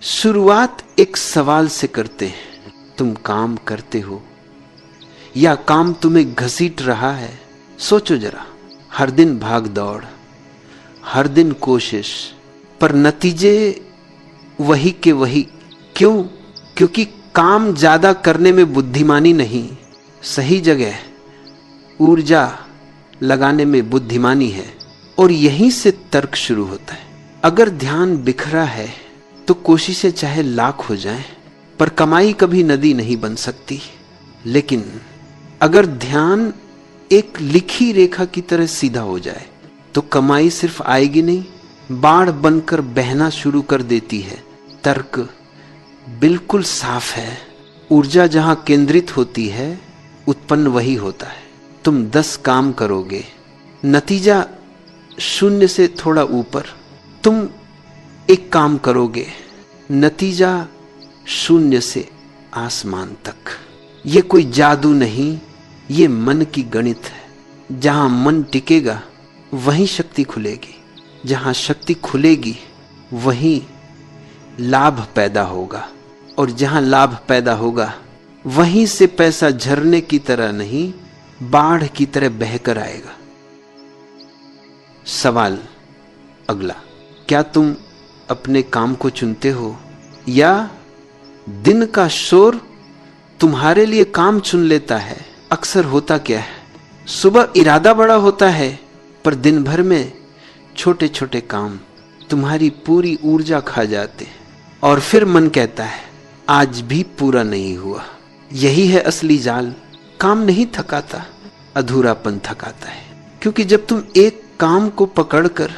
शुरुआत एक सवाल से करते हैं, तुम काम करते हो या काम तुम्हें घसीट रहा है? सोचो जरा। हर दिन भाग दौड़, हर दिन कोशिश, पर नतीजे वही के वही। क्यों? क्योंकि काम ज्यादा करने में बुद्धिमानी नहीं, सही जगह ऊर्जा लगाने में बुद्धिमानी है। और यहीं से तर्क शुरू होता है। अगर ध्यान बिखरा है तो कोशिशें चाहे लाख हो जाएं, पर कमाई कभी नदी नहीं बन सकती। लेकिन अगर ध्यान एक लिखी रेखा की तरह सीधा हो जाए तो कमाई सिर्फ आएगी नहीं, बाढ़ बनकर बहना शुरू कर देती है। तर्क बिल्कुल साफ है। ऊर्जा जहां केंद्रित होती है उत्पन्न वही होता है। तुम 10 काम करोगे, नतीजा 0 से थोड़ा ऊपर। तुम एक काम करोगे, नतीजा 0 से आसमान तक। ये कोई जादू नहीं, ये मन की गणित है। जहां मन टिकेगा वहीं शक्ति खुलेगी, जहां शक्ति खुलेगी वहीं लाभ पैदा होगा, और जहां लाभ पैदा होगा वहीं से पैसा झरने की तरह नहीं, बाढ़ की तरह बहकर आएगा। सवाल अगला, क्या तुम अपने काम को चुनते हो या दिन का शोर तुम्हारे लिए काम चुन लेता है? अक्सर होता क्या है, सुबह इरादा बड़ा होता है पर दिन भर में छोटे छोटे काम तुम्हारी पूरी ऊर्जा खा जाते हैं, और फिर मन कहता है आज भी पूरा नहीं हुआ। यही है असली जाल। काम नहीं थकाता, अधूरापन थकाता है। क्योंकि जब तुम एक काम को पकड़कर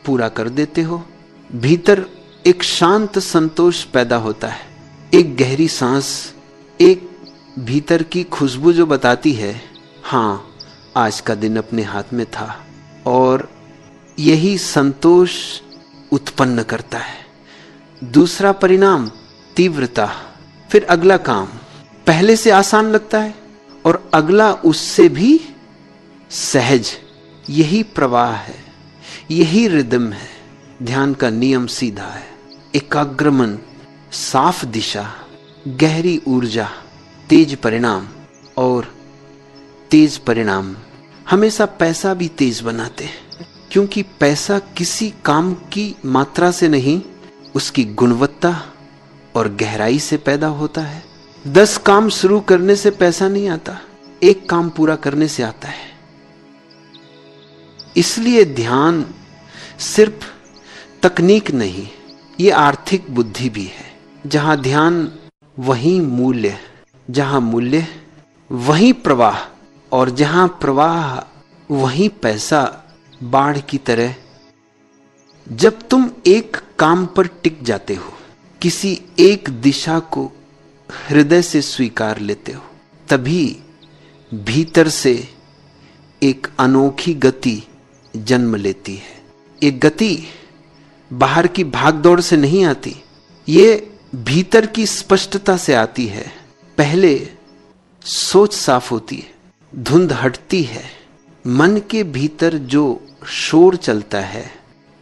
पूरा कर देते हो, भीतर एक शांत संतोष पैदा होता है, एक गहरी सांस, एक भीतर की खुशबू जो बताती है हाँ आज का दिन अपने हाथ में था। और यही संतोष उत्पन्न करता है दूसरा परिणाम, तीव्रता। फिर अगला काम पहले से आसान लगता है और अगला उससे भी सहज। यही प्रवाह है, यही रिदम है। ध्यान का नियम सीधा है, एकाग्र मन, साफ दिशा, गहरी ऊर्जा, तेज परिणाम। और तेज परिणाम हमेशा पैसा भी तेज बनाते हैं, क्योंकि पैसा किसी काम की मात्रा से नहीं, उसकी गुणवत्ता और गहराई से पैदा होता है। 10 काम शुरू करने से पैसा नहीं आता, एक काम पूरा करने से आता है। इसलिए ध्यान सिर्फ तकनीक नहीं, ये आर्थिक बुद्धि भी है। जहां ध्यान वहीं मूल्य, जहां मूल्य वहीं प्रवाह, और जहां प्रवाह वहीं पैसा, बाढ़ की तरह। जब तुम एक काम पर टिक जाते हो, किसी एक दिशा को हृदय से स्वीकार लेते हो, तभी भीतर से एक अनोखी गति जन्म लेती है। एक गति बाहर की भागदौड़ से नहीं आती, ये भीतर की स्पष्टता से आती है। पहले सोच साफ होती है, धुंध हटती है, मन के भीतर जो शोर चलता है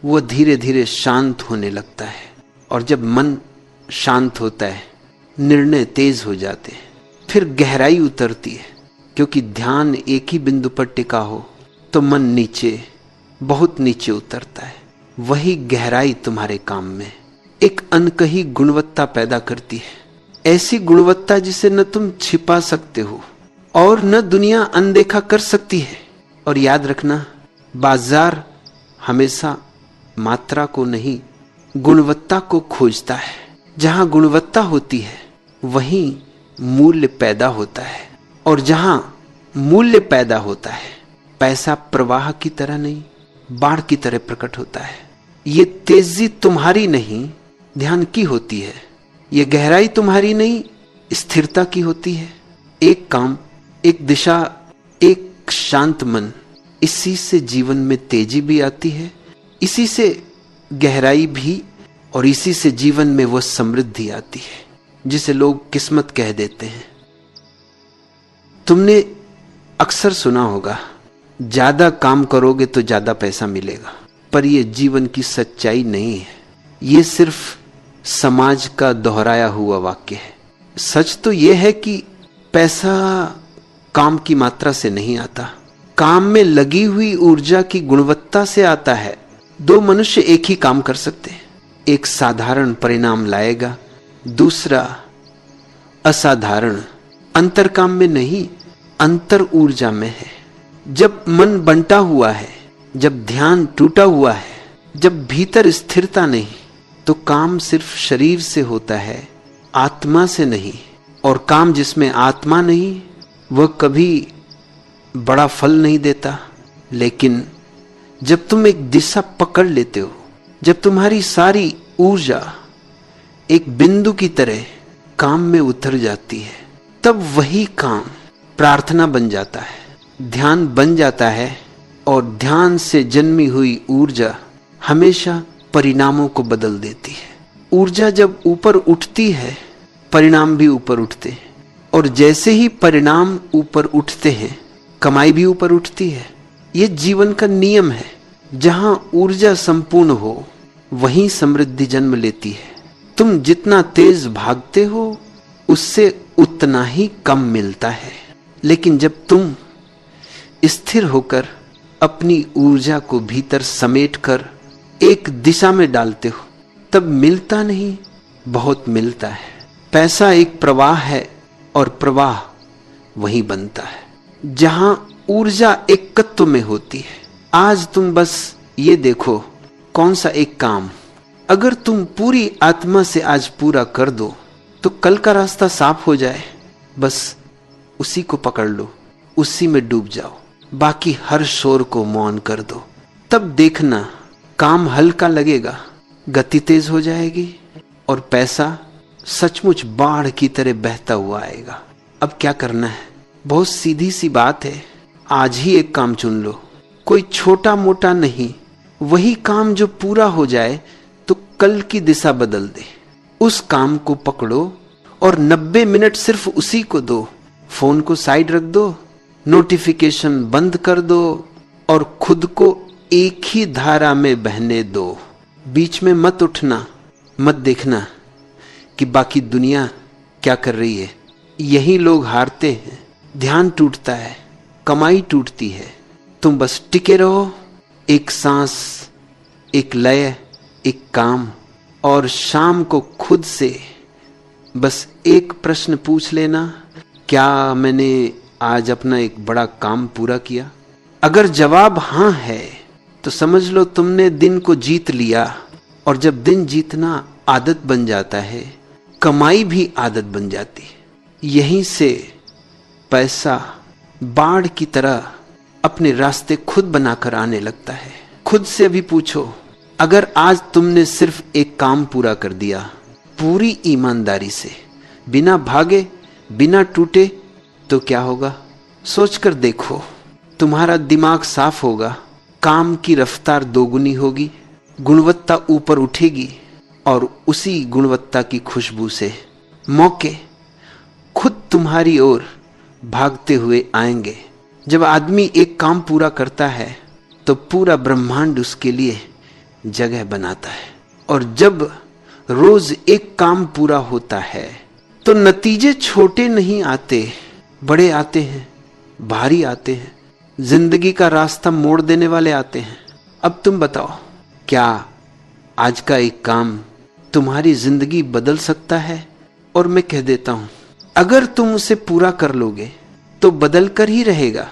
वो धीरे धीरे शांत होने लगता है। और जब मन शांत होता है, निर्णय तेज हो जाते हैं। फिर गहराई उतरती है, क्योंकि ध्यान एक ही बिंदु पर टिका हो तो मन नीचे, बहुत नीचे उतरता है। वही गहराई तुम्हारे काम में एक अनकही गुणवत्ता पैदा करती है। ऐसी गुणवत्ता जिसे न तुम छिपा सकते हो और न दुनिया अनदेखा कर सकती है। और याद रखना, बाजार हमेशा मात्रा को नहीं, गुणवत्ता को खोजता है। जहां गुणवत्ता होती है वहीं मूल्य पैदा होता है, और जहां मूल्य पैदा होता है पैसा प्रवाह की तरह नहीं, बाढ़ की तरह प्रकट होता है। ये तेजी तुम्हारी नहीं, ध्यान की होती है। ये गहराई तुम्हारी नहीं, स्थिरता की होती है। एक काम, एक दिशा, एक शांत मन, इसी से जीवन में तेजी भी आती है, इसी से गहराई भी, और इसी से जीवन में वो समृद्धि आती है जिसे लोग किस्मत कह देते हैं। तुमने अक्सर सुना होगा, ज्यादा काम करोगे तो ज्यादा पैसा मिलेगा, पर यह जीवन की सच्चाई नहीं है। ये सिर्फ समाज का दोहराया हुआ वाक्य है। सच तो यह है कि पैसा काम की मात्रा से नहीं आता, काम में लगी हुई ऊर्जा की गुणवत्ता से आता है। दो मनुष्य एक ही काम कर सकते हैं, एक साधारण परिणाम लाएगा, दूसरा असाधारण। अंतर काम में नहीं, अंतर ऊर्जा में है। जब मन बंटा हुआ है, जब ध्यान टूटा हुआ है, जब भीतर स्थिरता नहीं, तो काम सिर्फ शरीर से होता है, आत्मा से नहीं। और काम जिसमें आत्मा नहीं वह कभी बड़ा फल नहीं देता। लेकिन जब तुम एक दिशा पकड़ लेते हो, जब तुम्हारी सारी ऊर्जा एक बिंदु की तरह काम में उतर जाती है, तब वही काम प्रार्थना बन जाता है, ध्यान बन जाता है। और ध्यान से जन्मी हुई ऊर्जा हमेशा परिणामों को बदल देती है। ऊर्जा जब ऊपर उठती है, परिणाम भी ऊपर उठते हैं। और जैसे ही परिणाम ऊपर उठते हैं, कमाई भी ऊपर उठती है। यह जीवन का नियम है। जहां ऊर्जा संपूर्ण हो, वहीं समृद्धि जन्म लेती है। तुम जितना तेज भागते हो, उससे उतना ही कम मिलता है। लेकिन जब तुम स्थिर होकर अपनी ऊर्जा को भीतर समेटकर एक दिशा में डालते हो, तब मिलता नहीं, बहुत मिलता है। पैसा एक प्रवाह है और प्रवाह वहीं बनता है जहां ऊर्जा एकत्व में होती है। आज तुम बस ये देखो, कौन सा एक काम अगर तुम पूरी आत्मा से आज पूरा कर दो, तो कल का रास्ता साफ हो जाए। बस उसी को पकड़ लो, उसी में डूब जाओ, बाकी हर शोर को मौन कर दो। तब देखना काम हल्का लगेगा, गति तेज हो जाएगी और पैसा सचमुच बाढ़ की तरह बहता हुआ आएगा। अब क्या करना है? बहुत सीधी सी बात है। आज ही एक काम चुन लो, कोई छोटा मोटा नहीं, वही काम जो पूरा हो जाए तो कल की दिशा बदल दे। उस काम को पकड़ो और 90 मिनट सिर्फ उसी को दो। फोन को साइड रख दो, नोटिफिकेशन बंद कर दो और खुद को एक ही धारा में बहने दो। बीच में मत उठना, मत देखना कि बाकी दुनिया क्या कर रही है। यही लोग हारते हैं, ध्यान टूटता है, कमाई टूटती है। तुम बस टिके रहो, एक सांस, एक लय, एक काम। और शाम को खुद से बस एक प्रश्न पूछ लेना, क्या मैंने आज अपना एक बड़ा काम पूरा किया? अगर जवाब हां है तो समझ लो तुमने दिन को जीत लिया। और जब दिन जीतना आदत बन जाता है, कमाई भी आदत बन जाती है। यहीं से पैसा बाढ़ की तरह अपने रास्ते खुद बनाकर आने लगता है। खुद से भी पूछो, अगर आज तुमने सिर्फ एक काम पूरा कर दिया पूरी ईमानदारी से, बिना भागे, बिना टूटे, तो क्या होगा? सोचकर देखो। तुम्हारा दिमाग साफ होगा, काम की रफ्तार दोगुनी होगी, गुणवत्ता ऊपर उठेगी और उसी गुणवत्ता की खुशबू से मौके खुद तुम्हारी ओर भागते हुए आएंगे। जब आदमी एक काम पूरा करता है तो पूरा ब्रह्मांड उसके लिए जगह बनाता है। और जब रोज एक काम पूरा होता है तो नतीजे छोटे नहीं आते, बड़े आते हैं, भारी आते हैं, जिंदगी का रास्ता मोड़ देने वाले आते हैं। अब तुम बताओ, क्या आज का एक काम तुम्हारी जिंदगी बदल सकता है? और मैं कह देता हूं, अगर तुम उसे पूरा कर लोगे तो बदल कर ही रहेगा।